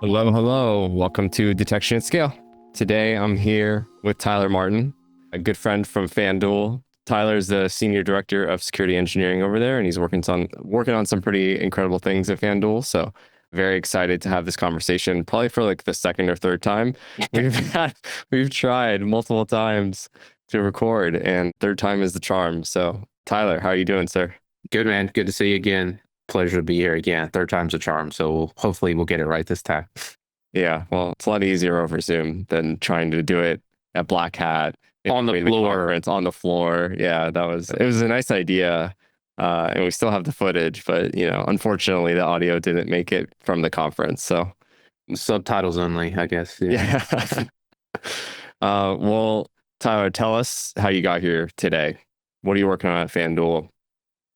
Hello, hello. Welcome to Detection at Scale. Today I'm here with Tyler Martin, a good friend from FanDuel. Tyler's the senior director of security engineering over there, and he's working on some pretty incredible things at FanDuel. So very excited to have this conversation, probably for like the second or third time. We've tried multiple times to record, and third time is the charm. So Tyler, how are you doing, sir? Good, man. Good to see you again. Pleasure to be here again. Third time's a charm. So hopefully we'll get it right this time. Yeah, well, it's a lot easier over Zoom than trying to do it at Black Hat On the floor. It's on the floor. Yeah, it was a nice idea. And we still have the footage, but unfortunately the audio didn't make it from the conference. So Subtitles only, I guess. yeah. Well, Tyler, tell us how you got here today. What are you working on at FanDuel?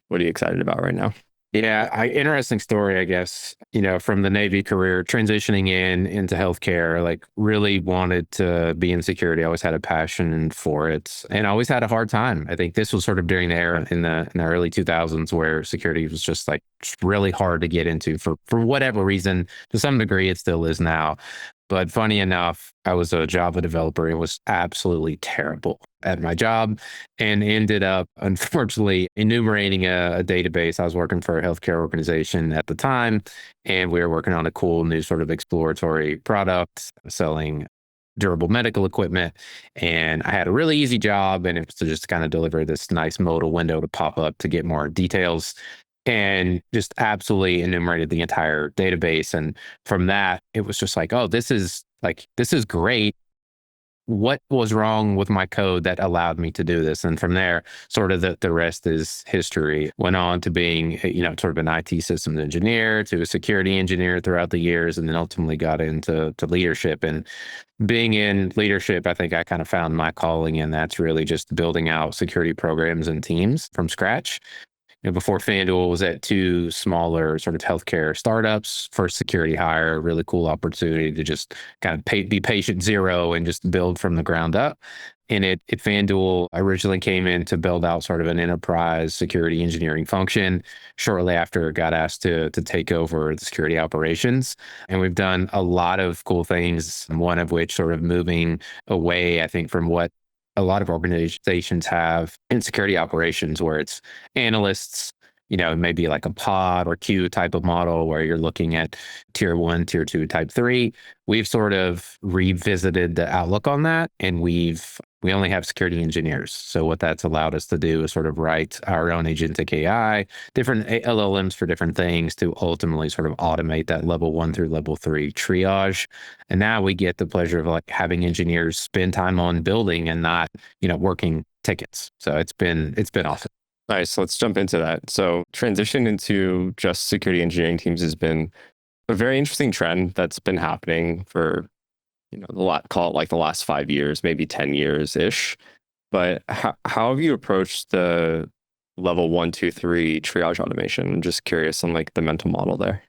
What are you excited about right now? Yeah, interesting story, I guess. From the Navy career, transitioning into healthcare, like really wanted to be in security. I always had a passion for it, and I always had a hard time. I think this was sort of during the era in the early 2000s where security was just like really hard to get into for whatever reason. To some degree, it still is now. But funny enough, I was a Java developer and was absolutely terrible at my job and ended up, unfortunately, enumerating a database. I was working for a healthcare organization at the time, and we were working on a cool new sort of exploratory product selling durable medical equipment. And I had a really easy job, and it was to just kind of deliver this nice modal window to pop up to get more details and just absolutely enumerated the entire database. And from that, it was just like, oh, this is great. What was wrong with my code that allowed me to do this? And from there, sort of the rest is history. Went on to being, sort of an IT systems engineer, to a security engineer throughout the years, and then ultimately got into leadership. And being in leadership, I think I kind of found my calling, and that's really just building out security programs and teams from scratch. Before FanDuel was at two smaller sort of healthcare startups. First security hire, really cool opportunity to just kind of be patient zero and just build from the ground up. And at FanDuel, I originally came in to build out sort of an enterprise security engineering function. Shortly after, got asked to take over the security operations. And we've done a lot of cool things, one of which sort of moving away, I think, from what a lot of organizations have in security operations, where it's analysts, maybe like a pod or queue type of model where you're looking at tier 1, tier 2, type 3. We've sort of revisited the outlook on that, and we only have security engineers. So what that's allowed us to do is sort of write our own agentic AI, different LLMs for different things, to ultimately sort of automate that level 1 through level 3 triage. And now we get the pleasure of like having engineers spend time on building and not, working tickets. So it's been awesome. Nice. Let's jump into that. So transition into just security engineering teams has been a very interesting trend that's been happening for, call it like the last 5 years, maybe 10 years ish. But how have you approached the level 1, 2, 3 triage automation? I'm just curious on like the mental model there.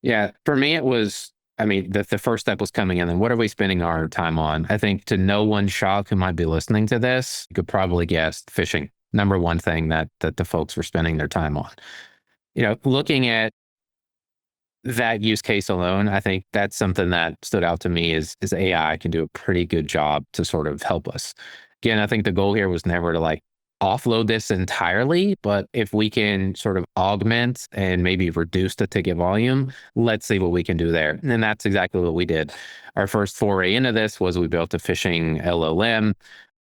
Yeah, for me, it was, the first step was coming in and what are we spending our time on? I think to no one's shock who might be listening to this, you could probably guess phishing. Number one thing that the folks were spending their time on. Looking at that use case alone, I think that's something that stood out to me is AI can do a pretty good job to sort of help us. Again, I think the goal here was never to like offload this entirely, but if we can sort of augment and maybe reduce the ticket volume, let's see what we can do there. And that's exactly what we did. Our first foray into this was we built a phishing LLM.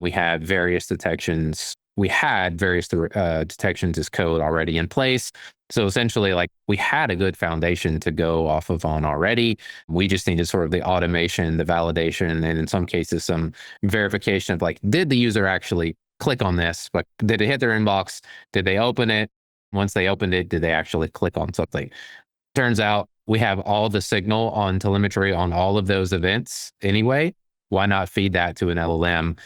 We had various detections. We had various detections as code already in place. So essentially, like we had a good foundation to go off of on already. We just needed sort of the automation, the validation, and in some cases, some verification of like, did the user actually click on this? But did it hit their inbox? Did they open it? Once they opened it, did they actually click on something? Turns out we have all the signal on telemetry on all of those events anyway. Why not feed that to an LLM?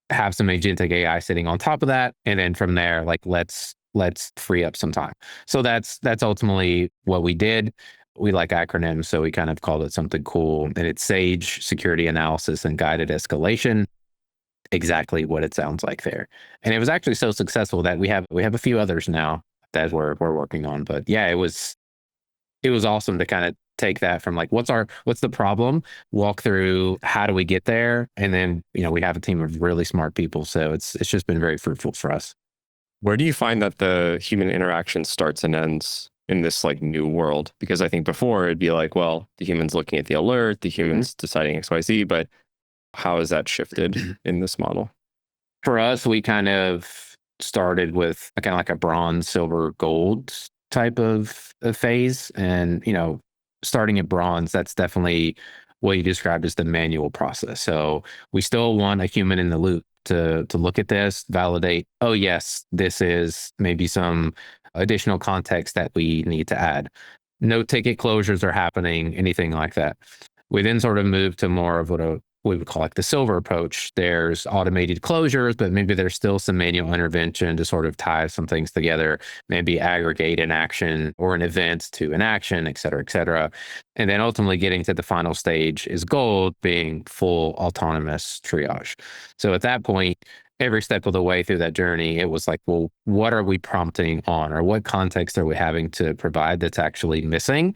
Have some agentic AI sitting on top of that, and then from there, like let's free up some time. So that's ultimately what we did. We like acronyms, so we kind of called it something cool, and it's SAGE, Security Analysis and Guided Escalation. Exactly what it sounds like there. And it was actually so successful that we have a few others now that we're working on. But yeah, it was awesome to kind of take that from like, what's the problem, walk through how do we get there, and then we have a team of really smart people, so it's just been very fruitful for us. Where do you find that the human interaction starts and ends in this like new world? Because I think before it'd be like, well, the human's looking at the alert, the human's deciding XYZ, but how has that shifted in this model? For us, we kind of started with kind of like a bronze, silver, gold type of phase. And, starting at bronze, that's definitely what you described as the manual process. So we still want a human in the loop to look at this, validate, oh, yes, this is maybe some additional context that we need to add. No ticket closures are happening, anything like that. We then sort of moved to more of what we would call like the silver approach. There's automated closures, but maybe there's still some manual intervention to sort of tie some things together, maybe aggregate an action or an event to an action, et cetera, et cetera. And then ultimately getting to the final stage is gold, being full autonomous triage. So at that point, every step of the way through that journey, it was like, well, what are we prompting on, or what context are we having to provide that's actually missing?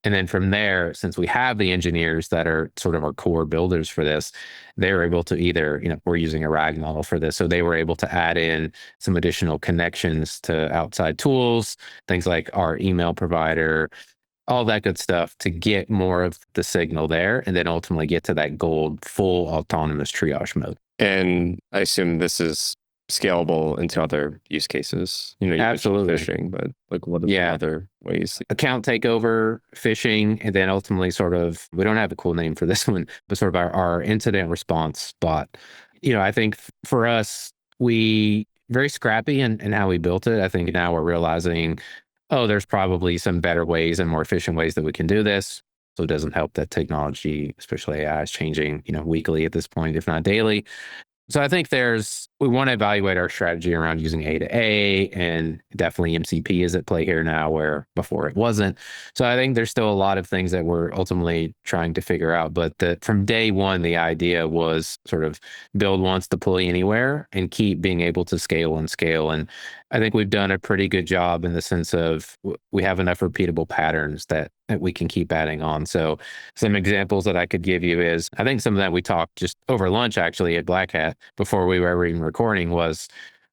And then from there, since we have the engineers that are sort of our core builders for this, they were able to either, we're using a RAG model for this. So they were able to add in some additional connections to outside tools, things like our email provider, all that good stuff to get more of the signal there, and then ultimately get to that gold full autonomous triage mode. And I assume this is scalable into other use cases. You Absolutely. Phishing, but like what are the other ways? Account takeover, phishing, and then ultimately sort of, we don't have a cool name for this one, but sort of our incident response bot. I think for us, we very scrappy in how we built it. I think now we're realizing, oh, there's probably some better ways and more efficient ways that we can do this. So it doesn't help that technology, especially AI, is changing, weekly at this point, if not daily. So I think we want to evaluate our strategy around using A to A, and definitely MCP is at play here now where before it wasn't. So I think there's still a lot of things that we're ultimately trying to figure out. But from day one, the idea was sort of build once, deploy anywhere, and keep being able to scale and scale. And I think we've done a pretty good job in the sense of we have enough repeatable patterns that we can keep adding on. So some examples that I could give you is, I think some of that we talked just over lunch actually at Black Hat before we were ever even recording, was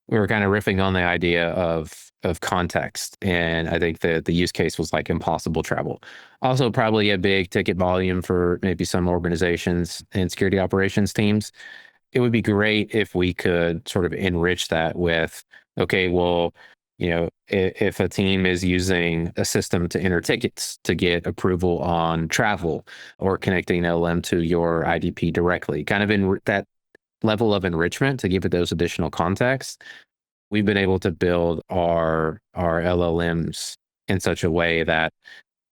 we were kind of riffing on the idea of context. And I think the use case was like impossible travel. Also probably a big ticket volume for maybe some organizations and security operations teams. It would be great if we could sort of enrich that with, okay, well, if a team is using a system to enter tickets to get approval on travel, or connecting an LM to your IDP directly, kind of in that level of enrichment to give it those additional contexts, we've been able to build our LLMs in such a way that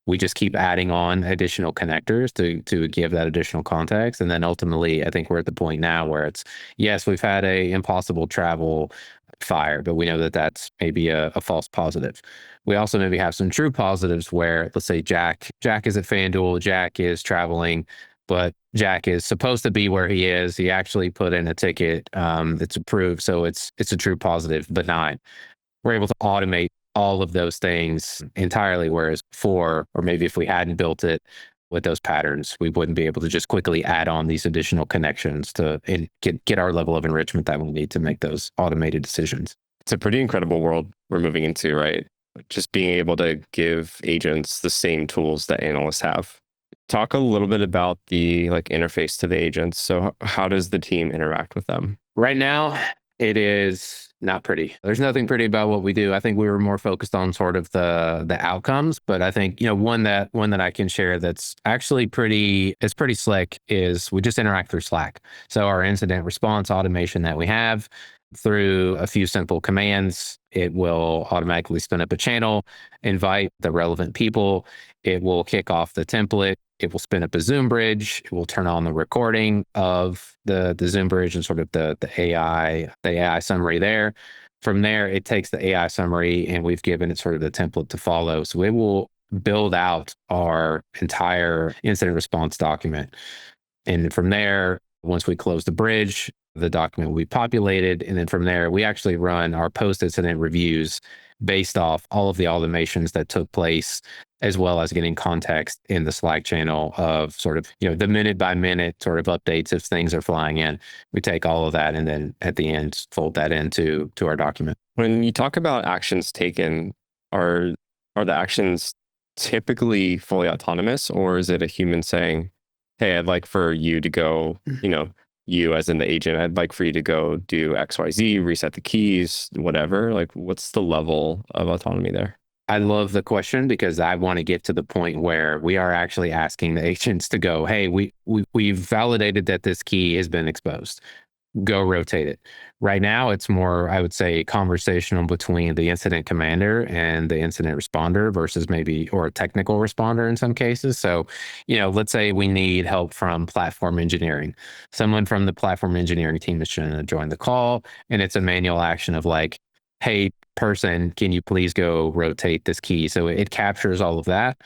we just keep adding on additional connectors to give that additional context. And then ultimately, I think we're at the point now where it's, yes, we've had a impossible travel fire, but we know that that's maybe a false positive. We also maybe have some true positives where, let's say Jack is at FanDuel, Jack is traveling, but Jack is supposed to be where he is. He actually put in a ticket that's approved. So it's a true positive, benign. We're able to automate all of those things entirely, whereas before, or maybe if we hadn't built it with those patterns, we wouldn't be able to just quickly add on these additional connections to get our level of enrichment that we need to make those automated decisions. It's a pretty incredible world we're moving into, right? Just being able to give agents the same tools that analysts have. Talk a little bit about the interface to the agents. So how does the team interact with them? Right now, it is not pretty. There's nothing pretty about what we do. I think we were more focused on sort of the outcomes, but I think, one that I can share that's actually pretty slick is we just interact through Slack. So our incident response automation that we have, through a few simple commands, it will automatically spin up a channel, invite the relevant people. It will kick off the template. It will spin up a Zoom bridge. It will turn on the recording of the Zoom bridge and sort of the AI summary there. From there, it takes the AI summary and we've given it sort of the template to follow. So it will build out our entire incident response document. And from there, once we close the bridge, the document will be populated. And then from there, we actually run our post-incident reviews based off all of the automations that took place, as well as getting context in the Slack channel of sort of, the minute by minute sort of updates if things are flying in. We take all of that and then at the end fold that into our document. When you talk about actions taken, are the actions typically fully autonomous, or is it a human saying, hey, I'd like for you to go, you as in the agent, I'd like for you to go do XYZ, reset the keys, whatever? Like, what's the level of autonomy there? I love the question because I want to get to the point where we are actually asking the agents to go, hey, we've validated that this key has been exposed. Go rotate it. Right now, it's more, I would say, conversational between the incident commander and the incident responder versus or a technical responder in some cases. So, let's say we need help from platform engineering. Someone from the platform engineering team is going to join the call, and it's a manual action of like, hey, person, can you please go rotate this key? So it captures all of that.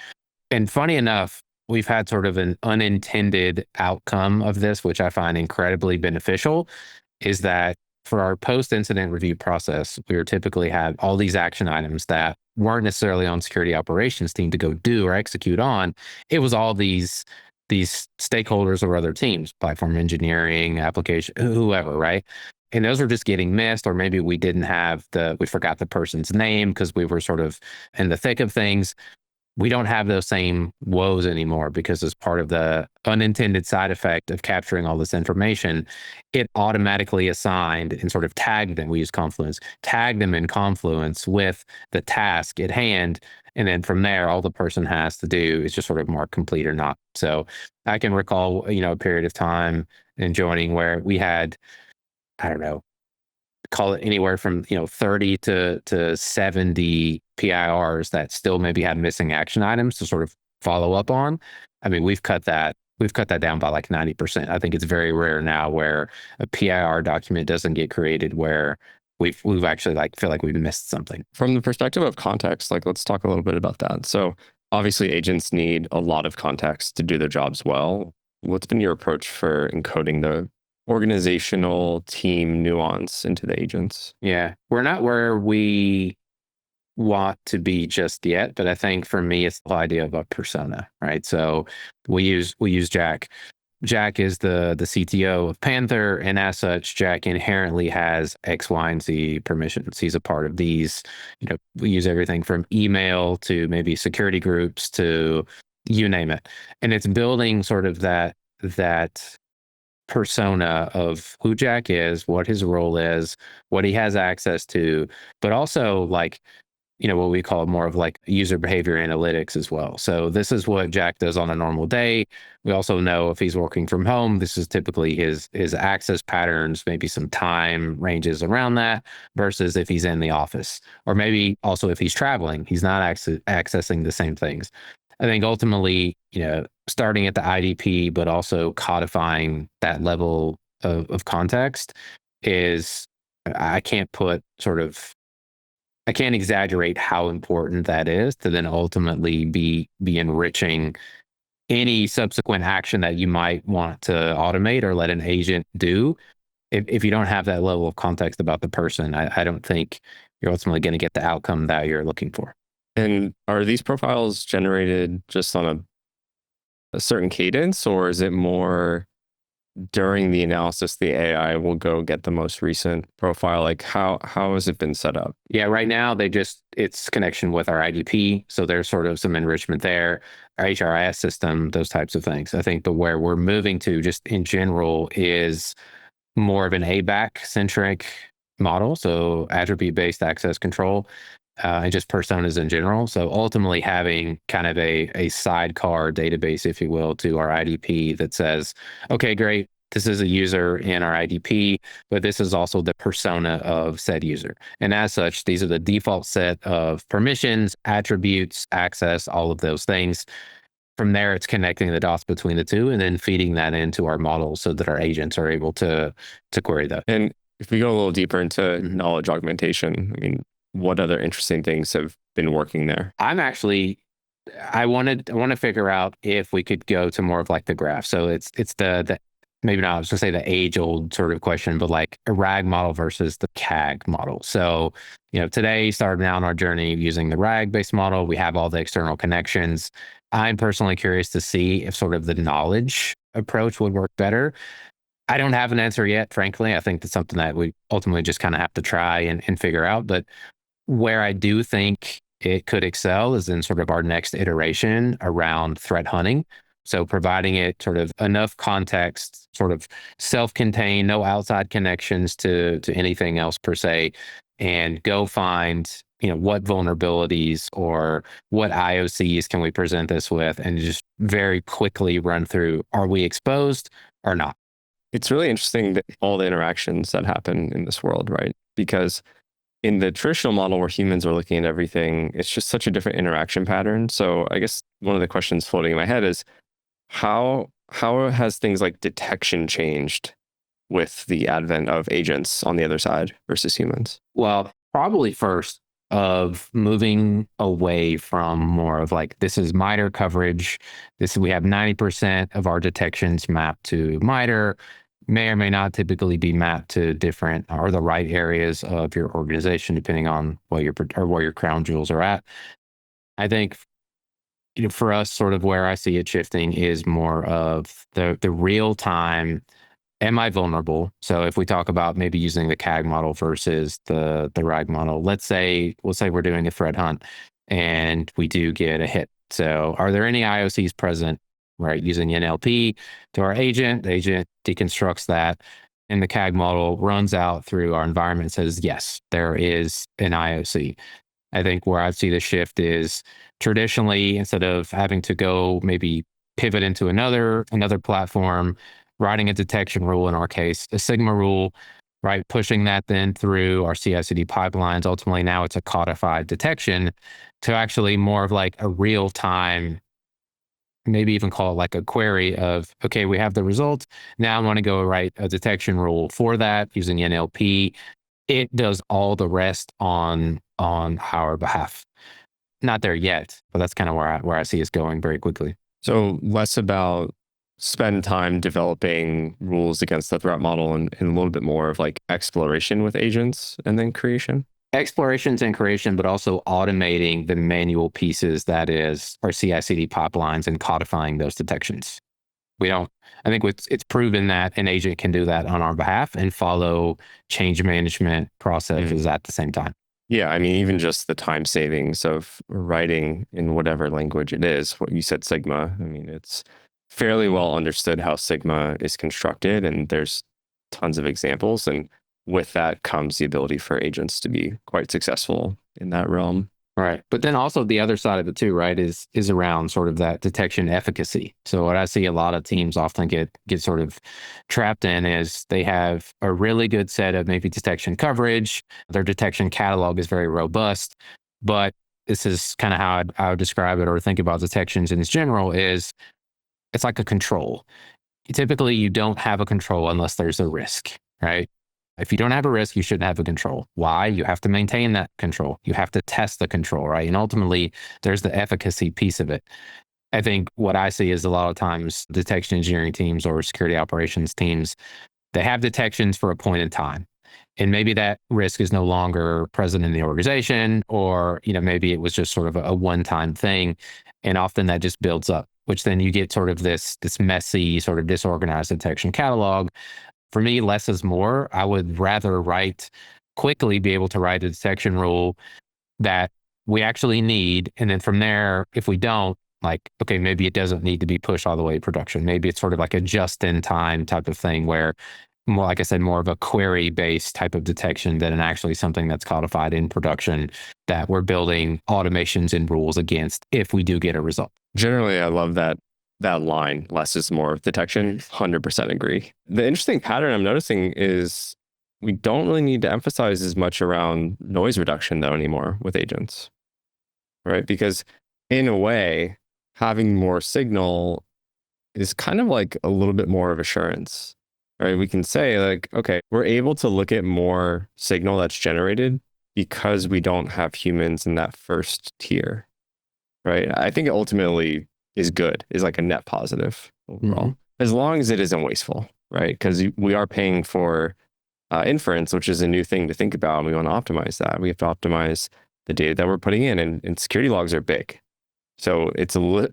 And funny enough, we've had sort of an unintended outcome of this, which I find incredibly beneficial, is that for our post-incident review process, we typically have all these action items that weren't necessarily on security operations team to go do or execute on. It was all these stakeholders or other teams, platform engineering, application, whoever, right? And those were just getting missed, or maybe we forgot the person's name because we were sort of in the thick of things. We don't have those same woes anymore because as part of the unintended side effect of capturing all this information, it automatically assigned and sort of tagged them. We use Confluence, tagged them in Confluence with the task at hand. And then from there, all the person has to do is just sort of mark complete or not. So I can recall, a period of time in joining where we had, I don't know, call it anywhere from 30 to 70 PIRs that still maybe had missing action items to sort of follow up on. I mean, we've cut that down by like 90%. I think it's very rare now where a PIR document doesn't get created where we've actually feel like we've missed something. From the perspective of context, let's talk a little bit about that. So obviously agents need a lot of context to do their jobs well. What's been your approach for encoding the organizational team nuance into the agents? Yeah, we're not where we want to be just yet, but I think for me, it's the idea of a persona, right? So we use Jack. Jack is the CTO of Panther, and as such, Jack inherently has X, Y, and Z permissions. He's a part of these. We use everything from email to maybe security groups to you name it, and it's building sort of that persona of who Jack is, what his role is, what he has access to, but also what we call more of user behavior analytics as well. So this is what Jack does on a normal day. We also know if he's working from home, this is typically his access patterns, maybe some time ranges around that versus if he's in the office, or maybe also if he's traveling, he's not accessing the same things. I think ultimately, starting at the IDP, but also codifying that level of context is, I can't exaggerate how important that is to then ultimately be enriching any subsequent action that you might want to automate or let an agent do. If you don't have that level of context about the person, I don't think you're ultimately going to get the outcome that you're looking for. And are these profiles generated just on a certain cadence, or is it more during the analysis, the AI will go get the most recent profile? How has it been set up? Yeah, right now it's connection with our IDP. So there's sort of some enrichment there, our HRIS system, those types of things. I think, but where we're moving to just in general is more of an ABAC centric model. So attribute-based access control. And just personas in general. So ultimately having kind of a sidecar database, if you will, to our IDP that says, okay, great, this is a user in our IDP, but this is also the persona of said user. And as such, these are the default set of permissions, attributes, access, all of those things. From there, it's connecting the dots between the two and then feeding that into our model so that our agents are able to query that. And if we go a little deeper into knowledge augmentation, I mean, what other interesting things have been working there? I want to figure out if we could go to more of the graph. So it's the maybe not, I was going to say the age old sort of question, but like a RAG model versus the CAG model. So, today started out on our journey using the RAG based model. We have all the external connections. I'm personally curious to see if sort of the knowledge approach would work better. I don't have an answer yet, frankly. I think that's something that we ultimately just kind of have to try and figure out. But where I do think it could excel is in sort of our next iteration around threat hunting. So providing it sort of enough context, sort of self-contained, no outside connections to anything else per se, and go find, what vulnerabilities or what IOCs can we present this with, and just very quickly run through, are we exposed or not? It's really interesting that all the interactions that happen in this world, right? Because in the traditional model where humans are looking at everything, it's just such a different interaction pattern. So I guess one of the questions floating in my head is how has things like detection changed with the advent of agents on the other side versus humans? Well, probably first of moving away from more of like, this is MITRE coverage. We have 90% of our detections mapped to MITRE, may or may not typically be mapped to different or the right areas of your organization, depending on what where your crown jewels are at. I think, for us, sort of where I see it shifting is more of the real time. Am I vulnerable? So if we talk about maybe using the CAG model versus the RAG model, let's say we're doing a threat hunt and we do get a hit. So are there any IOCs present, right? Using NLP to our agent, the agent deconstructs that, and the CAG model runs out through our environment and says, yes, there is an IOC. I think where I see the shift is traditionally, instead of having to go maybe pivot into another platform, writing a detection rule, in our case, a Sigma rule, right? Pushing that then through our CI/CD pipelines. Ultimately, now it's a codified detection to actually more of like a real time, maybe even call it like a query of, okay, we have the results. Now I want to go write a detection rule for that using NLP. It does all the rest on our behalf. Not there yet, but that's kind of where I see us going very quickly. So less about spend time developing rules against the threat model and a little bit more of like exploration with agents and then creation. Explorations and creation, but also automating the manual pieces that is our CI/CD pipelines and codifying those detections. I think it's proven that an agent can do that on our behalf and follow change management processes at the same time. Yeah, I mean, even just the time savings of writing in whatever language it is, what you said, Sigma, I mean, it's fairly well understood how Sigma is constructed, and there's tons of examples. And with that comes the ability for agents to be quite successful in that realm. Right. But then also the other side of it too, right, is around sort of that detection efficacy. So what I see a lot of teams often get sort of trapped in is they have a really good set of maybe detection coverage. Their detection catalog is very robust, but this is kind of how I would describe it or think about detections in general is it's like a control. Typically, you don't have a control unless there's a risk, right? If you don't have a risk, you shouldn't have a control. Why? You have to maintain that control. You have to test the control, right? And ultimately, there's the efficacy piece of it. I think what I see is a lot of times detection engineering teams or security operations teams, they have detections for a point in time. And maybe that risk is no longer present in the organization, or, maybe it was just sort of a one-time thing. And often that just builds up, which then you get sort of this messy, sort of disorganized detection catalog. For me, less is more. I would rather quickly be able to write a detection rule that we actually need. And then from there, if we don't, like, okay, maybe it doesn't need to be pushed all the way to production. Maybe it's sort of like a just-in-time type of thing where, more, like I said, more of a query-based type of detection than actually something that's codified in production that we're building automations and rules against if we do get a result. Generally, I love that line, less is more detection. 100% agree. The interesting pattern I'm noticing is we don't really need to emphasize as much around noise reduction though anymore with agents, right? Because in a way, having more signal is kind of like a little bit more of assurance, right? We can say like, okay, we're able to look at more signal that's generated because we don't have humans in that first tier, right? I think it ultimately is good, is like a net positive overall, as long as it isn't wasteful. right? Because we are paying for inference, which is a new thing to think about. And we want to optimize that. We have to optimize the data that we're putting in, and security logs are big. So it's a little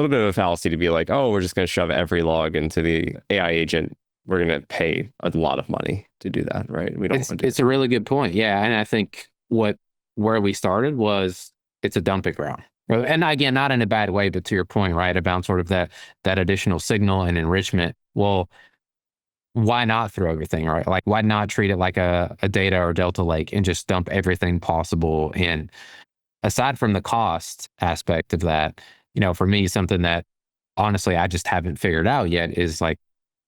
bit of a fallacy to be like, oh, we're just going to shove every log into the AI agent. We're going to pay a lot of money to do that, right? We don't want to do It's a really good point. Yeah. And I think where we started was it's a dumping ground. And again, not in a bad way, but to your point, right, about sort of that additional signal and enrichment. Well, why not throw everything, right? Like, why not treat it like a data or Delta Lake and just dump everything possible? And aside from the cost aspect of that, for me, something that honestly I just haven't figured out yet is like,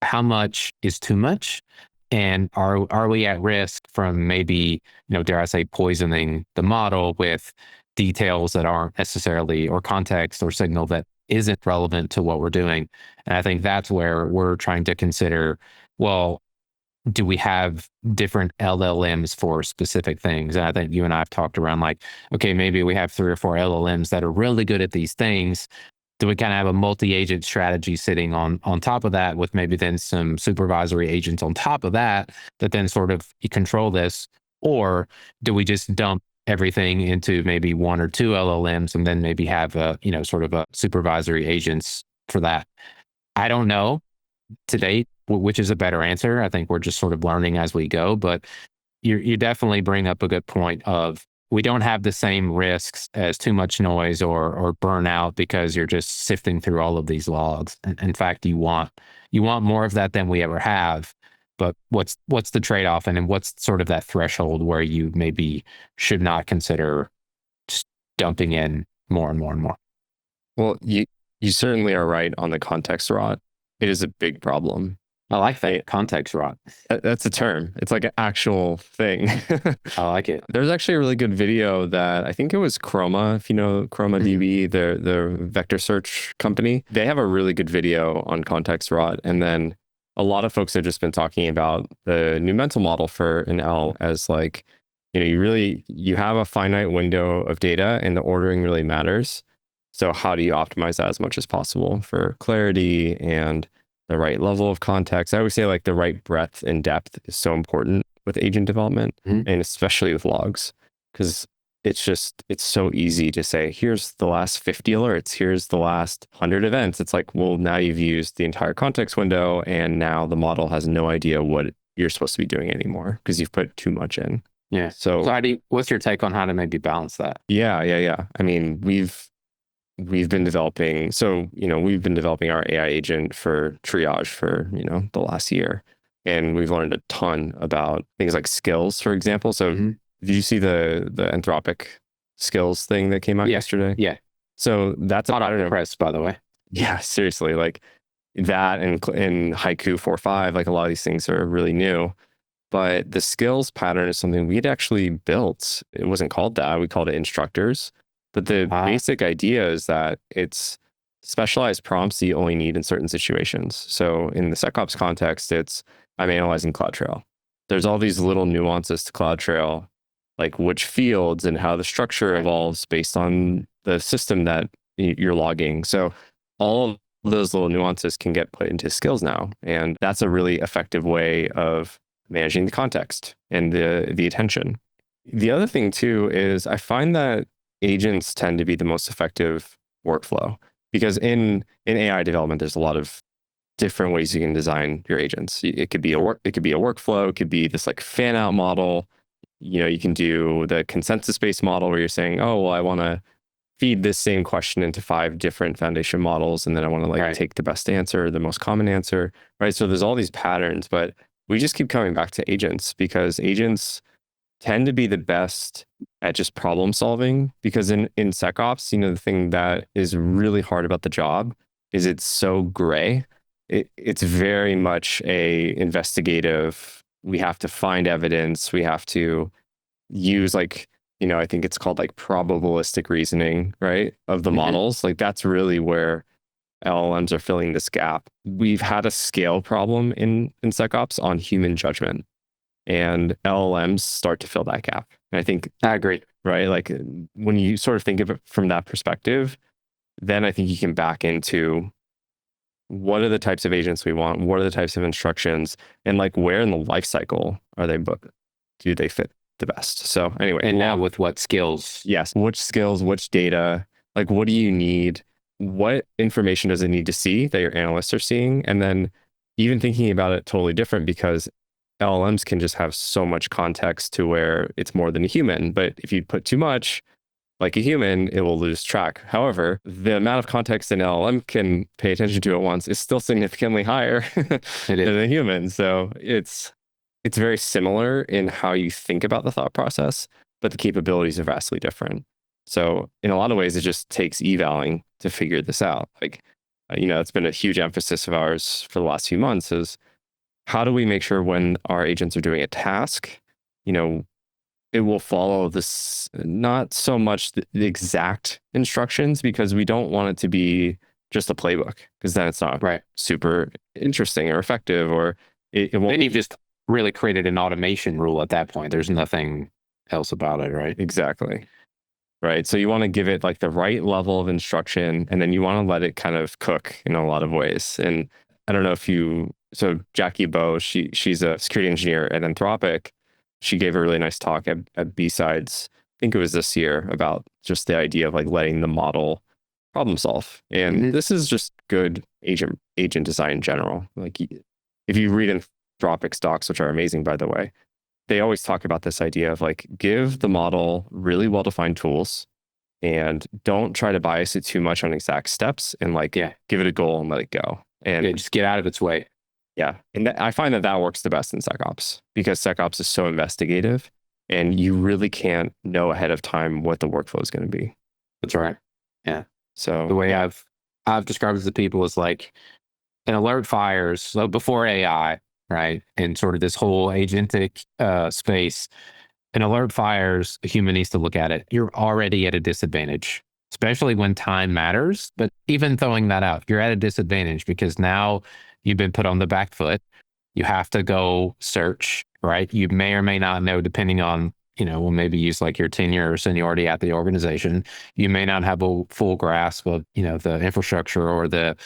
how much is too much? And are we at risk from maybe, dare I say, poisoning the model with details that aren't necessarily, or context or signal that isn't relevant to what we're doing? And I think that's where we're trying to consider, well, do we have different LLMs for specific things? And I think you and I have talked around like, okay, maybe we have 3 or 4 LLMs that are really good at these things. Do we kind of have a multi-agent strategy sitting on top of that, with maybe then some supervisory agents on top of that then sort of control this? Or do we just dump everything into maybe 1 or 2 LLMs and then maybe have a, sort of a supervisory agents for that? I don't know to date which is a better answer. I think we're just sort of learning as we go, but you definitely bring up a good point of, we don't have the same risks as too much noise or burnout because you're just sifting through all of these logs. In fact, you want more of that than we ever have. But what's the trade-off, and what's sort of that threshold where you maybe should not consider just dumping in more and more and more? Well, you certainly are right on the context rot. It is a big problem. I like that, context rot. That's a term. It's like an actual thing. I like it. There's actually a really good video that I think it was Chroma, if you know Chroma DB, the vector search company. They have a really good video on context rot. And then a lot of folks have just been talking about the new mental model for an L as like, you have a finite window of data and the ordering really matters. So how do you optimize that as much as possible for clarity and the right level of context? I always say like the right breadth and depth is so important with agent development, and especially with logs, because it's so easy to say, here's the last 50 alerts, here's the last 100 events. It's like, well, now you've used the entire context window and now the model has no idea what you're supposed to be doing anymore because you've put too much in. Yeah. So what's your take on how to maybe balance that? Yeah. I mean, we've been developing, we've been developing our AI agent for Triage for, the last year. And we've learned a ton about things like skills, for example. So did you see the Anthropic skills thing that came out yesterday? Yeah. So that's not impressed, by the way. Yeah, seriously. Like that and Haiku 4.5, like a lot of these things are really new. But the skills pattern is something we'd actually built. It wasn't called that. We called it instructors. But the basic idea is that it's specialized prompts that you only need in certain situations. So in the SecOps context, I'm analyzing CloudTrail. There's all these little nuances to CloudTrail, like which fields and how the structure evolves based on the system that you're logging. So all of those little nuances can get put into skills now. And that's a really effective way of managing the context and the attention. The other thing too is I find that agents tend to be the most effective workflow, because in AI development, there's a lot of different ways you can design your agents. It could be a workflow. It could be this like fan out model. You can do the consensus-based model where you're saying, oh, well, I want to feed this same question into 5 different foundation models. And then I want to take the best answer, the most common answer, right? So there's all these patterns, but we just keep coming back to agents because agents tend to be the best at just problem solving, because in SecOps, the thing that is really hard about the job is it's so gray. It's very much a investigative. We have to find evidence. We have to use I think it's called like probabilistic reasoning, right? Of the models. Like that's really where LLMs are filling this gap. We've had a scale problem in SecOps on human judgment, and LLMs start to fill that gap. And I think I agree, right? Like when you sort of think of it from that perspective, then I think you can back into what are the types of agents we want? What are the types of instructions? And like where in the life cycle are they do they fit the best? So anyway. And now with what skills? Yes. Which skills, which data, like what do you need? What information does it need to see that your analysts are seeing? And then even thinking about it totally different, because LLMs can just have so much context to where it's more than a human. But if you put too much, like a human, it will lose track. However, the amount of context an LLM can pay attention to at once is still significantly higher than a human. So it's very similar in how you think about the thought process, but the capabilities are vastly different. So in a lot of ways, it just takes evaling to figure this out. Like, it's been a huge emphasis of ours for the last few months is how do we make sure when our agents are doing a task, it will follow this, not so much the exact instructions, because we don't want it to be just a playbook, because then it's not super interesting or effective, or it won't. Then you've just really created an automation rule at that point. There's nothing else about it, right? Exactly. Right. So you want to give it like the right level of instruction, and then you want to let it kind of cook in a lot of ways. And I don't know if so Jackie Bow, she's a security engineer at Anthropic. She gave a really nice talk at B-Sides, I think it was this year, about just the idea of like letting the model problem solve. And this is just good agent design in general. Like if you read Anthropic's docs, which are amazing, by the way, they always talk about this idea of like, give the model really well-defined tools and don't try to bias it too much on exact steps, and like, give it a goal and let it go. And just get out of its way. Yeah. And I find that works the best in SecOps, because SecOps is so investigative and you really can't know ahead of time what the workflow is going to be. That's right. Yeah. So the way I've described it to people is like an alert fires. So before AI, right? And sort of this whole agentic space, an alert fires, a human needs to look at it. You're already at a disadvantage, especially when time matters. But even throwing that out, you're at a disadvantage because now you've been put on the back foot. You have to go search, right? You may or may not know, depending on, we'll maybe use like your tenure or seniority at the organization. You may not have a full grasp of, the infrastructure or the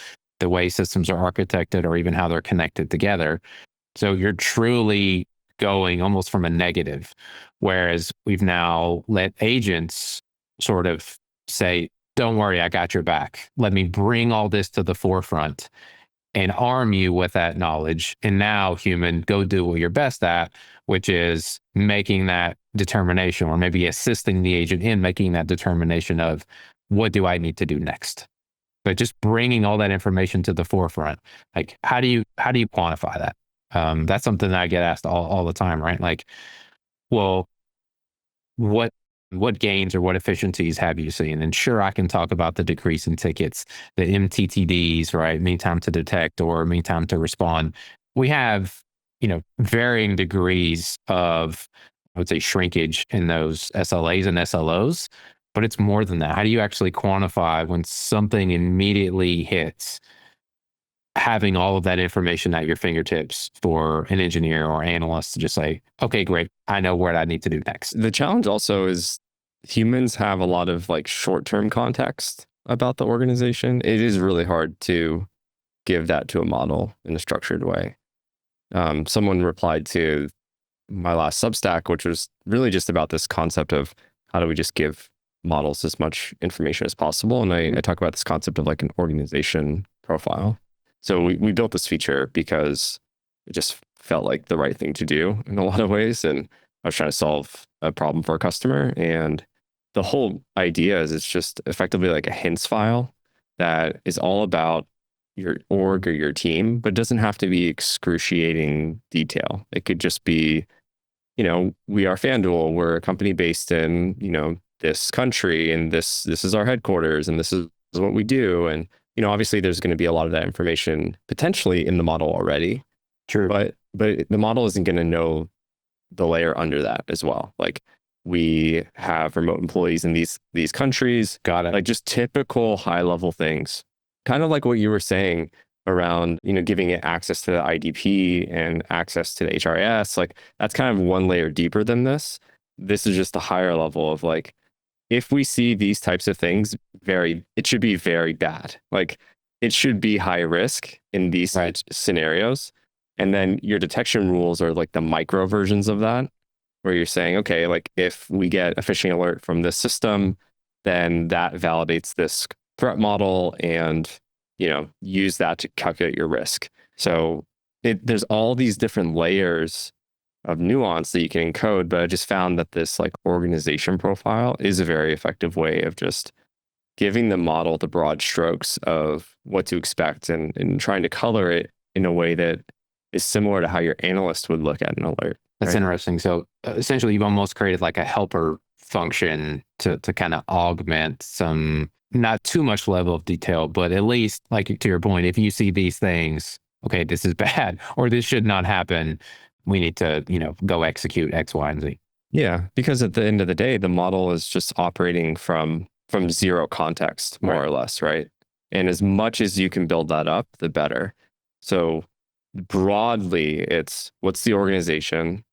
way systems are architected, or even how they're connected together. So you're truly going almost from a negative, whereas we've now let agents sort of say, don't worry, I got your back. Let me bring all this to the forefront and arm you with that knowledge. And now, human, go do what you're best at, which is making that determination, or maybe assisting the agent in making that determination of what do I need to do next. But just bringing all that information to the forefront. Like, how do you quantify that? That's something that I get asked all the time, right? Like, well, what gains or what efficiencies have you seen? And sure, I can talk about the decrease in tickets, the MTTDs, right? Mean time to detect or mean time to respond. We have, varying degrees of, I would say, shrinkage in those SLAs and SLOs, but it's more than that. How do you actually quantify when something immediately hits, having all of that information at your fingertips for an engineer or analyst to just say, okay, great, I know what I need to do next. The challenge also is humans have a lot of like short-term context about the organization. It is really hard to give that to a model in a structured way. Someone replied to my last Substack, which was really just about this concept of how do we just give models as much information as possible. And I talk about this concept of like an organization profile. So we built this feature because it just felt like the right thing to do in a lot of ways. And I was trying to solve a problem for a customer. And the whole idea is it's just effectively like a hints file that is all about your org or your team, but doesn't have to be excruciating detail. It could just be, we are FanDuel. We're a company based in, this country, and this is our headquarters, and this is what we do. And obviously there's going to be a lot of that information potentially in the model already. True. But the model isn't going to know the layer under that as well. Like, we have remote employees in these countries. Got it. Like, just typical high level things. Kind of like what you were saying around, giving it access to the IDP and access to the HRIS. Like, that's kind of one layer deeper than this. This is just a higher level of like, if we see these types of things, it should be very bad. Like, it should be high risk in these Right. scenarios. And then your detection rules are like the micro versions of that, where you're saying, okay, like if we get a phishing alert from this system, then that validates this threat model and, use that to calculate your risk. So there's all these different layers of nuance that you can encode, but I just found that this like organization profile is a very effective way of just giving the model the broad strokes of what to expect and trying to color it in a way that is similar to how your analyst would look at an alert. That's interesting. So essentially, you've almost created like a helper function to kind of augment some, not too much level of detail, but at least, like to your point, if you see these things, okay, this is bad or this should not happen, we need to, go execute X, Y, and Z. Yeah, because at the end of the day, the model is just operating from zero context, more or less, right? And as much as you can build that up, the better. So broadly, it's what's the organization,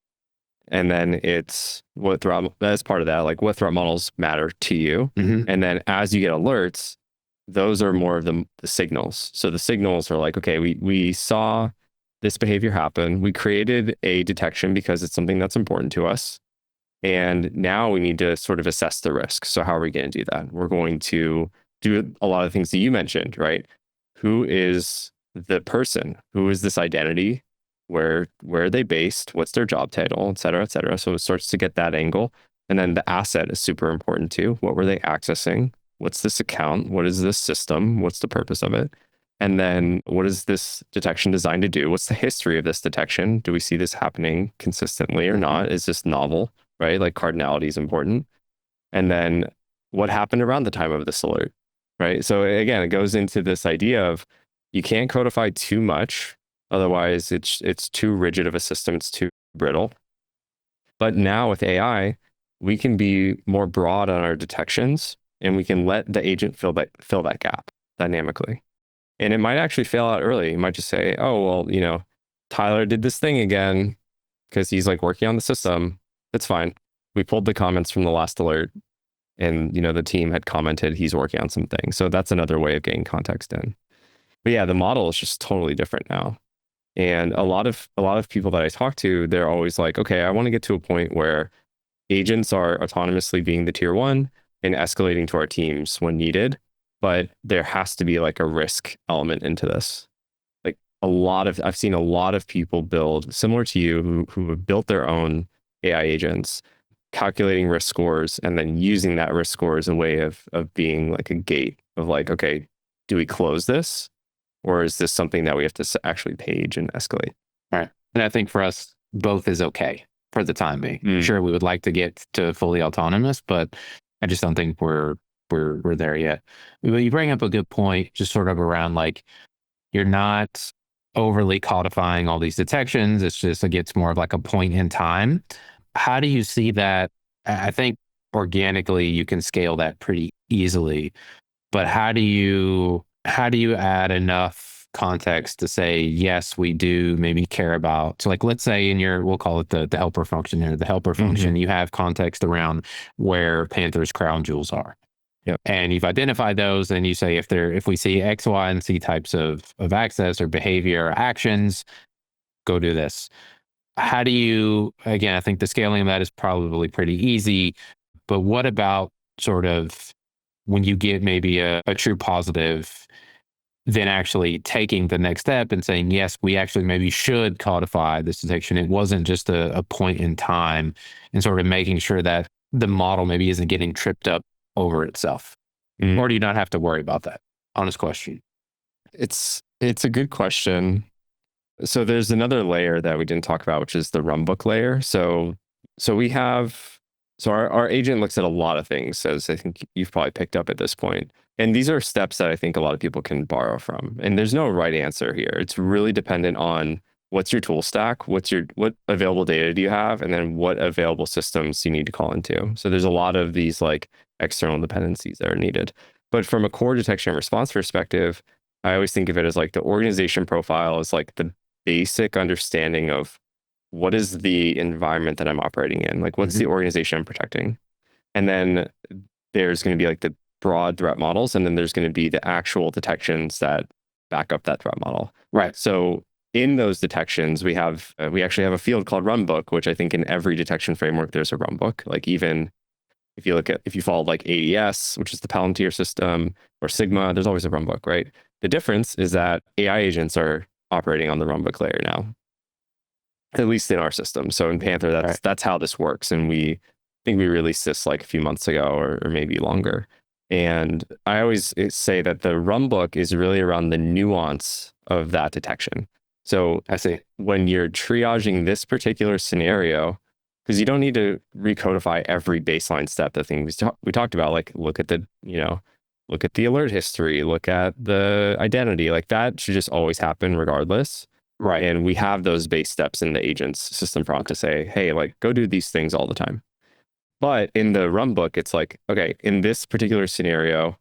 and then it's what threat, as part of that, like what threat models matter to you. And then as you get alerts, those are more of the signals. So the signals are like, okay, we saw this behavior happen. We created a detection because it's something that's important to us. And now we need to sort of assess the risk. So how are we going to do that? We're going to do a lot of things that you mentioned, right? Who is the person? Who is this identity? Where are they based? What's their job title, et cetera, et cetera. So it starts to get that angle. And then the asset is super important too. What were they accessing? What's this account? What is this system? What's the purpose of it? And then what is this detection designed to do? What's the history of this detection? Do we see this happening consistently or not? Is this novel, right? Like cardinality is important. And then what happened around the time of this alert, right? So again, it goes into this idea of you can't codify too much. Otherwise, it's too rigid of a system. It's too brittle. But now with AI, we can be more broad on our detections and we can let the agent fill that gap dynamically. And it might actually fail out early. You might just say, oh, well, Tyler did this thing again because he's like working on the system. It's fine. We pulled the comments from the last alert and, the team had commented he's working on some things. So that's another way of getting context in. But yeah, the model is just totally different now. And a lot of people that I talk to, they're always like, okay, I want to get to a point where agents are autonomously being the tier one and escalating to our teams when needed. But there has to be like a risk element into this. Like I've seen a lot of people build similar to you who have built their own AI agents, calculating risk scores and then using that risk score as a way of being like a gate of like, okay, do we close this? Or is this something that we have to actually page and escalate? All right. And I think for us, both is okay for the time being. Sure, we would like to get to fully autonomous, but I just don't think we're there yet. But you bring up a good point, just sort of around like you're not overly codifying all these detections. It's just, it gets more of like a point in time. How do you see that? I think organically you can scale that pretty easily, but how do you add enough context to say, yes, we do maybe care about, so like, let's say in your, we'll call it the helper function here, the helper function, you have context around where Panther's crown jewels are. Yep. And you've identified those, and you say if we see X, Y, and Z types of access or behavior or actions, go do this. How do you, again, I think the scaling of that is probably pretty easy, but what about sort of when you get maybe a true positive, then actually taking the next step and saying, yes, we actually maybe should codify this detection. It wasn't just a point in time, and sort of making sure that the model maybe isn't getting tripped up over itself. Or do you not have to worry about that? Honest question. It's a good question. So there's another layer that we didn't talk about, which is the Runbook layer. So we have, our agent looks at a lot of things, as I think you've probably picked up at this point. And these are steps that I think a lot of people can borrow from. And there's no right answer here. It's really dependent on what's your tool stack, what available data do you have, and then what available systems you need to call into. So there's a lot of these like external dependencies that are needed. But from a core detection and response perspective, I always think of it as like the organization profile is like the basic understanding of what is the environment that I'm operating in? Like what's the organization I'm protecting? And then there's going to be like the broad threat models, and then there's going to be the actual detections that back up that threat model. Right. So in those detections, we actually have a field called Runbook, which I think in every detection framework there's a Runbook. Like even if you follow like AES, which is the Palantir system, or Sigma, there's always a Runbook, right? The difference is that AI agents are operating on the Runbook layer now, at least in our system. So in Panther, that's how this works. And I think we released this like a few months ago or maybe longer. And I always say that the Runbook is really around the nuance of that detection. So I see. when you're triaging this particular scenario, because you don't need to recodify every baseline step, the things we talked about, like look at the alert history, look at the identity, like that should just always happen regardless. Right. And we have those base steps in the agent's system prompt to say, hey, like go do these things all the time. But in the Runbook, it's like, okay, in this particular scenario,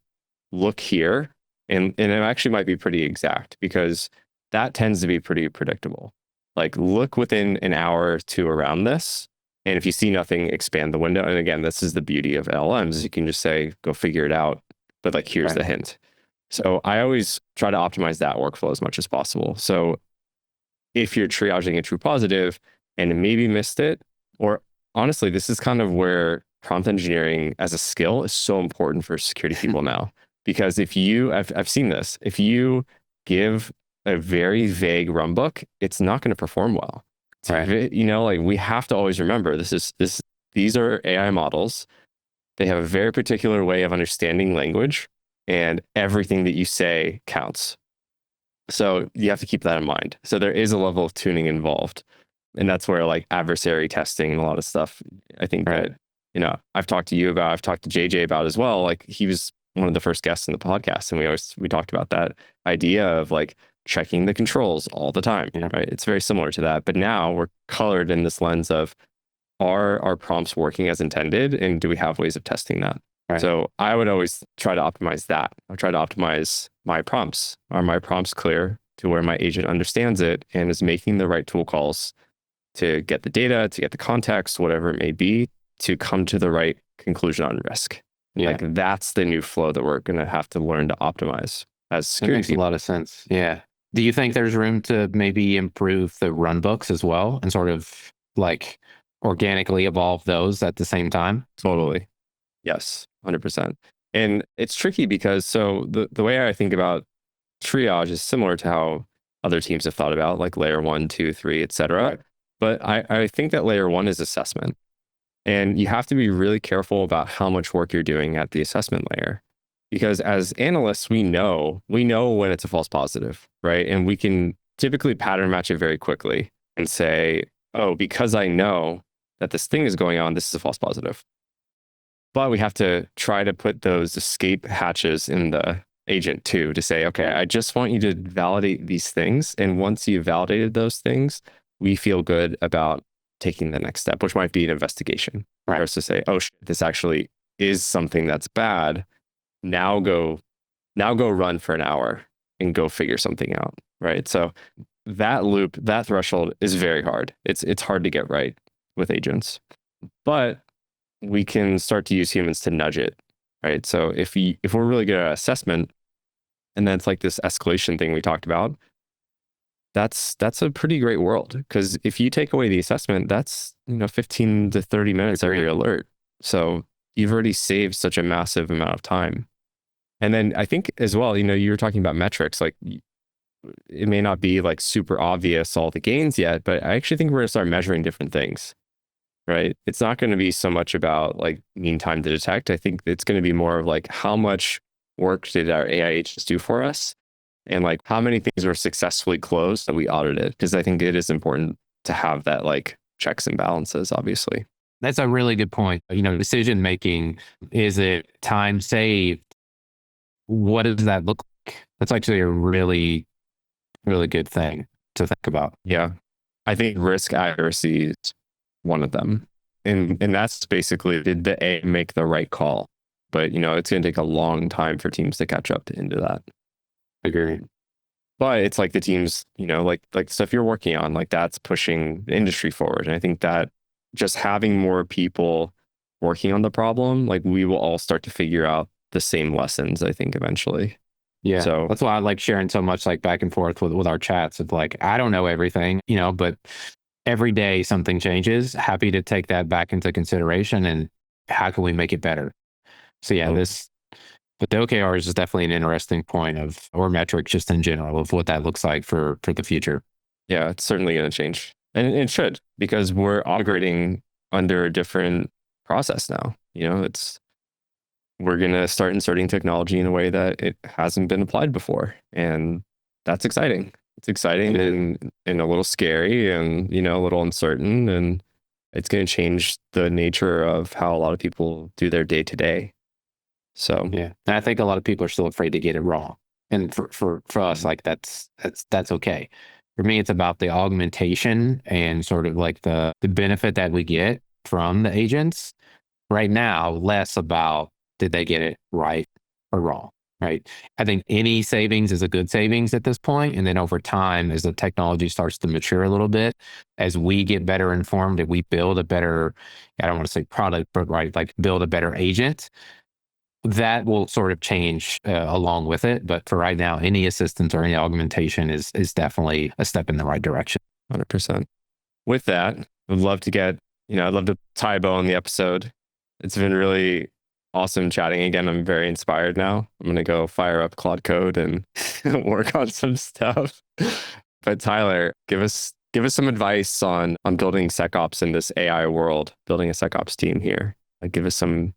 look here. And it actually might be pretty exact because that tends to be pretty predictable. Like look within an hour or two around this. And if you see nothing, expand the window. And again, this is the beauty of LLMs. You can just say, go figure it out. But like, here's the hint. So I always try to optimize that workflow as much as possible. So if you're triaging a true positive and maybe missed it, or honestly, this is kind of where prompt engineering as a skill is so important for security people now. Because I've seen this, if you give a very vague runbook, it's not going to perform well. Right. Like we have to always remember these are AI models. They have a very particular way of understanding language, and everything that you say counts. So you have to keep that in mind. So there is a level of tuning involved. And that's where like adversary testing and a lot of stuff, I think that, I've talked to you about, I've talked to JJ about as well. Like he was one of the first guests in the podcast. And we talked about that idea of like checking the controls all the time, right? It's very similar to that. But now we're colored in this lens of, are our prompts working as intended? And do we have ways of testing that? Right. So I would always try to optimize that. I try to optimize my prompts. Are my prompts clear to where my agent understands it and is making the right tool calls to get the data, to get the context, whatever it may be, to come to the right conclusion on risk? Yeah. Like that's the new flow that we're going to have to learn to optimize as security. That makes a lot of sense. Yeah. Do you think there's room to maybe improve the run books as well and sort of like organically evolve those at the same time? Totally. Yes, 100%. And it's tricky because the way I think about triage is similar to how other teams have thought about like layer 1, 2, 3, et cetera. Right. But I think that layer 1 is assessment. And you have to be really careful about how much work you're doing at the assessment layer. Because as analysts, we know when it's a false positive, right? And we can typically pattern match it very quickly and say, oh, because I know that this thing is going on, this is a false positive. But we have to try to put those escape hatches in the agent too, to say, okay, I just want you to validate these things. And once you've validated those things, we feel good about taking the next step, which might be an investigation. Right. Or to say, oh, shit, this actually is something that's bad. Now go run for an hour and go figure something out. Right. So that loop, that threshold is very hard. It's hard to get right with agents. But we can start to use humans to nudge it. Right. So if we're really good at assessment, and then it's like this escalation thing we talked about, that's a pretty great world. Because if you take away the assessment, that's 15 to 30 minutes every alert. So you've already saved such a massive amount of time. And then I think as well, you were talking about metrics, like it may not be like super obvious all the gains yet, but I actually think we're going to start measuring different things, right? It's not going to be so much about like mean time to detect. I think it's going to be more of like how much work did our AI agents do for us? And like how many things were successfully closed that we audited? Because I think it is important to have that like checks and balances, obviously. That's a really good point. Decision making, is it time saved? What does that look like? That's actually a really, really good thing to think about. Yeah. I think risk accuracy is one of them. And that's basically, did the AI make the right call? But, it's going to take a long time for teams to catch up into that. Agree. But it's like the teams, like stuff you're working on, like that's pushing the industry forward. And I think that just having more people working on the problem, like we will all start to figure out the same lessons, I think, eventually. Yeah. So that's why I like sharing so much like back and forth with our chats of like, I don't know everything, but every day something changes. Happy to take that back into consideration and how can we make it better? So yeah, but the OKRs is definitely an interesting point or metric just in general of what that looks like for the future. yeah, it's certainly going to change. And it should, because we're operating under a different process now. We're going to start inserting technology in a way that it hasn't been applied before. And that's exciting. It's exciting and a little scary and, a little uncertain. And it's going to change the nature of how a lot of people do their day to day. So, yeah. And I think a lot of people are still afraid to get it wrong. And for us, like that's okay. For me, it's about the augmentation and sort of like the benefit that we get from the agents right now, less about did they get it right or wrong, right? I think any savings is a good savings at this point. And then over time, as the technology starts to mature a little bit, as we get better informed, if we build a better, I don't want to say product, but right, like build a better agent, that will sort of change along with it. But for right now, any assistance or any augmentation is definitely a step in the right direction. 100%. With that, I'd love to tie a bow on the episode. It's been really awesome chatting again. I'm very inspired now. I'm going to go fire up Claude Code and work on some stuff. But Tyler, give us some advice on building SecOps in this AI world, building a SecOps team here. Give us some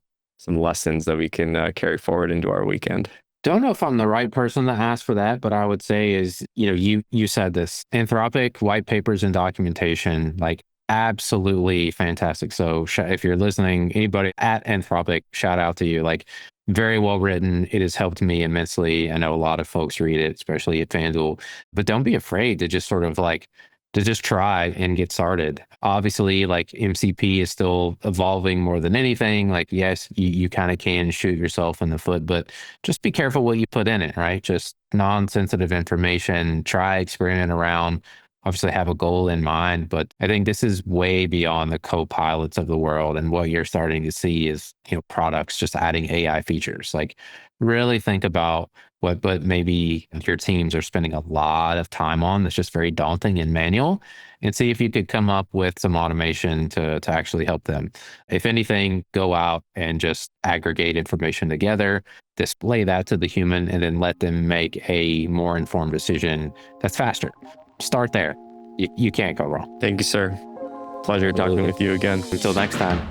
lessons that we can carry forward into our weekend. Don't know if I'm the right person to ask for that, but I would say is, you said this, Anthropic, white papers and documentation, like absolutely fantastic. So if you're listening, anybody at Anthropic, shout out to you. Like very well written. It has helped me immensely. I know a lot of folks read it, especially at FanDuel, but don't be afraid to just sort of like, to just try and get started. Obviously, like MCP is still evolving more than anything. Like, yes, you kind of can shoot yourself in the foot, but just be careful what you put in it, right? Just non-sensitive information, try, experiment around, obviously have a goal in mind. But I think this is way beyond the co-pilots of the world. And what you're starting to see is, products just adding AI features. Like really think about what maybe your teams are spending a lot of time on that's just very daunting and manual, and see if you could come up with some automation to actually help them. If anything, go out and just aggregate information together, display that to the human, and then let them make a more informed decision that's faster. Start there. You can't go wrong. Thank you, sir. Pleasure talking with you again. Until next time.